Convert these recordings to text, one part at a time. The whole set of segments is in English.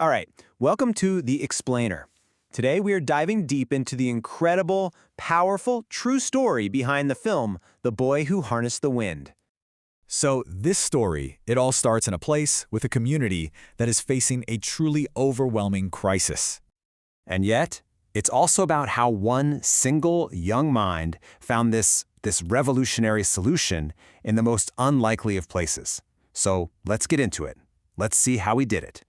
All right, welcome to The Explainer. Today we are diving deep into the incredible, powerful, true story behind the film, The Boy Who Harnessed the Wind. So this story, it all starts in a place with a community that is facing a truly overwhelming crisis. And yet, it's also about how one single young mind found this revolutionary solution in the most unlikely of places. So let's get into it. Let's see how he did it.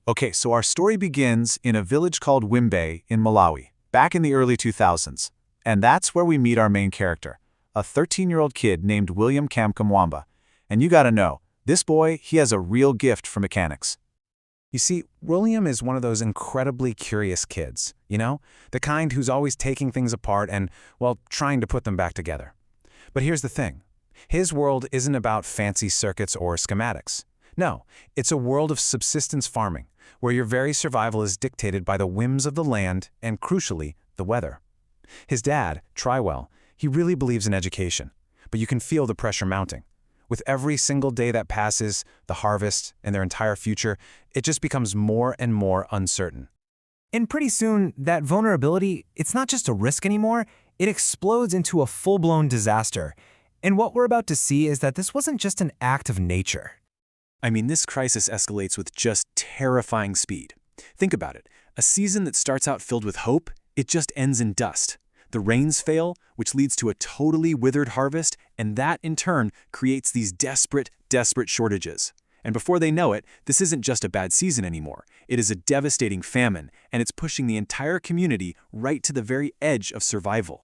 Okay, so our story begins in a village called Wimbe in Malawi, back in the early 2000s. And that's where we meet our main character, a 13-year-old kid named William Kamkamwamba. And you gotta know, this boy, he has a real gift for mechanics. You see, William is one of those incredibly curious kids, the kind who's always taking things apart and, well, trying to put them back together. But here's the thing. His world isn't about fancy circuits or schematics. No, it's a world of subsistence farming, where your very survival is dictated by the whims of the land and, crucially, the weather. His dad, Trywell, he really believes in education, but you can feel the pressure mounting. With every single day that passes, the harvest, and their entire future, it just becomes more and more uncertain. And pretty soon, that vulnerability, it's not just a risk anymore, it explodes into a full-blown disaster. And what we're about to see is that this wasn't just an act of nature. I mean, this crisis escalates with just terrifying speed. Think about it. A season that starts out filled with hope, it just ends in dust. The rains fail, which leads to a totally withered harvest, and that, in turn, creates these desperate shortages. And before they know it, this isn't just a bad season anymore. It is a devastating famine, and it's pushing the entire community right to the very edge of survival.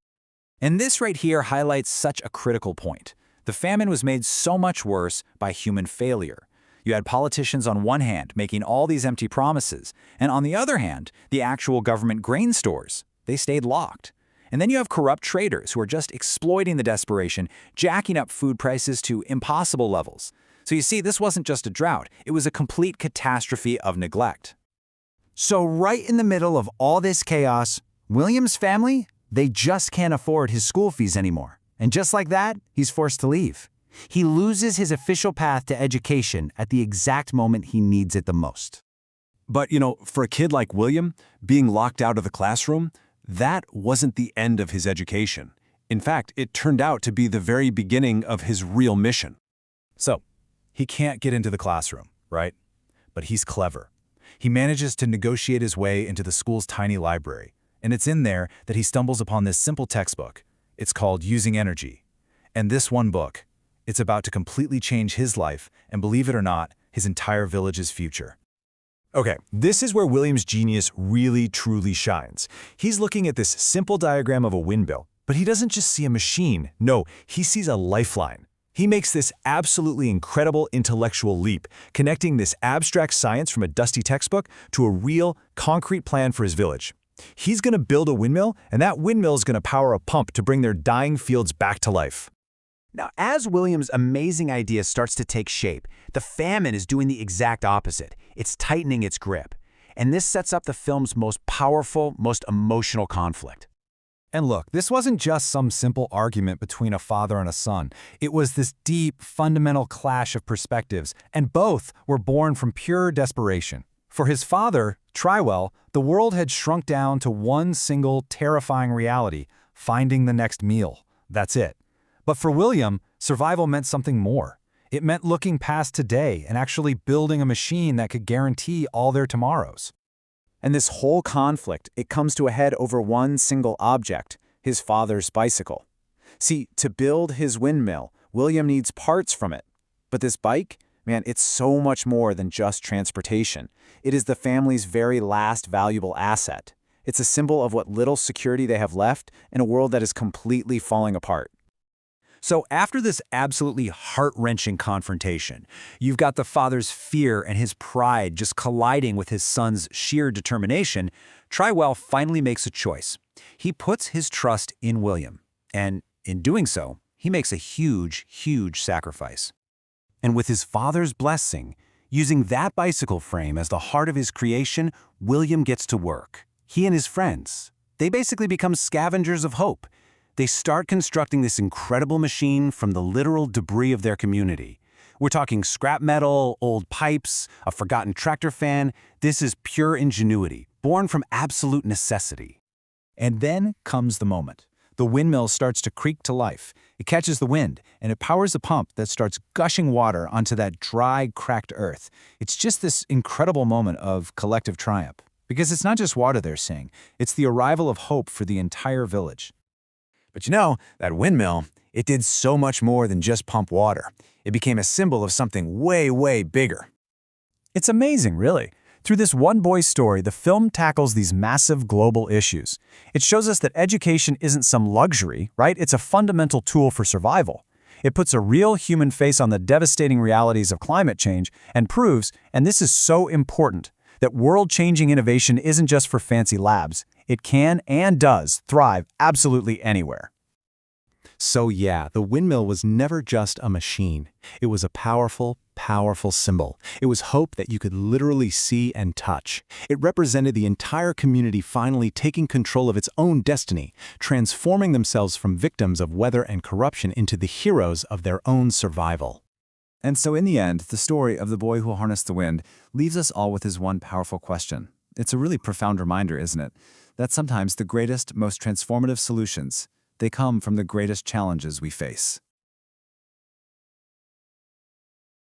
And this right here highlights such a critical point. The famine was made so much worse by human failure. You had politicians on one hand making all these empty promises, and on the other hand, the actual government grain stores, they stayed locked. And then you have corrupt traders who are just exploiting the desperation, jacking up food prices to impossible levels. So you see, this wasn't just a drought, it was a complete catastrophe of neglect. So right in the middle of all this chaos, William's family, they just can't afford his school fees anymore. And just like that, he's forced to leave. He loses his official path to education at the exact moment he needs it the most. But, for a kid like William, being locked out of the classroom, that wasn't the end of his education. In fact, it turned out to be the very beginning of his real mission. So, he can't get into the classroom, right? But he's clever. He manages to negotiate his way into the school's tiny library, and it's in there that he stumbles upon this simple textbook. It's called Using Energy. And this one book, it's about to completely change his life and, believe it or not, his entire village's future. Okay, this is where William's genius really, truly shines. He's looking at this simple diagram of a windmill, but he doesn't just see a machine. No, he sees a lifeline. He makes this absolutely incredible intellectual leap, connecting this abstract science from a dusty textbook to a real, concrete plan for his village. He's going to build a windmill, and that windmill is going to power a pump to bring their dying fields back to life. Now, as William's amazing idea starts to take shape, the famine is doing the exact opposite. It's tightening its grip. And this sets up the film's most powerful, most emotional conflict. And look, this wasn't just some simple argument between a father and a son. It was this deep, fundamental clash of perspectives, and both were born from pure desperation. For his father, Trywell, the world had shrunk down to one single, terrifying reality: finding the next meal. That's it. But for William, survival meant something more. It meant looking past today and actually building a machine that could guarantee all their tomorrows. And this whole conflict, it comes to a head over one single object, his father's bicycle. See, to build his windmill, William needs parts from it. But this bike, man, it's so much more than just transportation. It is the family's very last valuable asset. It's a symbol of what little security they have left in a world that is completely falling apart. So after this absolutely heart-wrenching confrontation, you've got the father's fear and his pride just colliding with his son's sheer determination. Trywell finally makes a choice. He puts his trust in William, and in doing so, he makes a huge, huge sacrifice. And with his father's blessing, using that bicycle frame as the heart of his creation, William gets to work. He and his friends, they basically become scavengers of hope. They start constructing this incredible machine from the literal debris of their community. We're talking scrap metal, old pipes, a forgotten tractor fan. This is pure ingenuity, born from absolute necessity. And then comes the moment. The windmill starts to creak to life. It catches the wind, and it powers a pump that starts gushing water onto that dry, cracked earth. It's just this incredible moment of collective triumph. Because it's not just water they're seeing, it's the arrival of hope for the entire village. But you know, that windmill, it did so much more than just pump water. It became a symbol of something way, way bigger. It's amazing, really. Through this one boy's story, the film tackles these massive global issues. It shows us that education isn't some luxury, right? It's a fundamental tool for survival. It puts a real human face on the devastating realities of climate change and proves, and this is so important, that world-changing innovation isn't just for fancy labs. It can and does thrive absolutely anywhere. So yeah, the windmill was never just a machine. It was a powerful, powerful symbol. It was hope that you could literally see and touch. It represented the entire community finally taking control of its own destiny, transforming themselves from victims of weather and corruption into the heroes of their own survival. And so in the end, the story of the boy who harnessed the wind leaves us all with his one powerful question. It's a really profound reminder, isn't it? That sometimes the greatest, most transformative solutions, they come from the greatest challenges we face.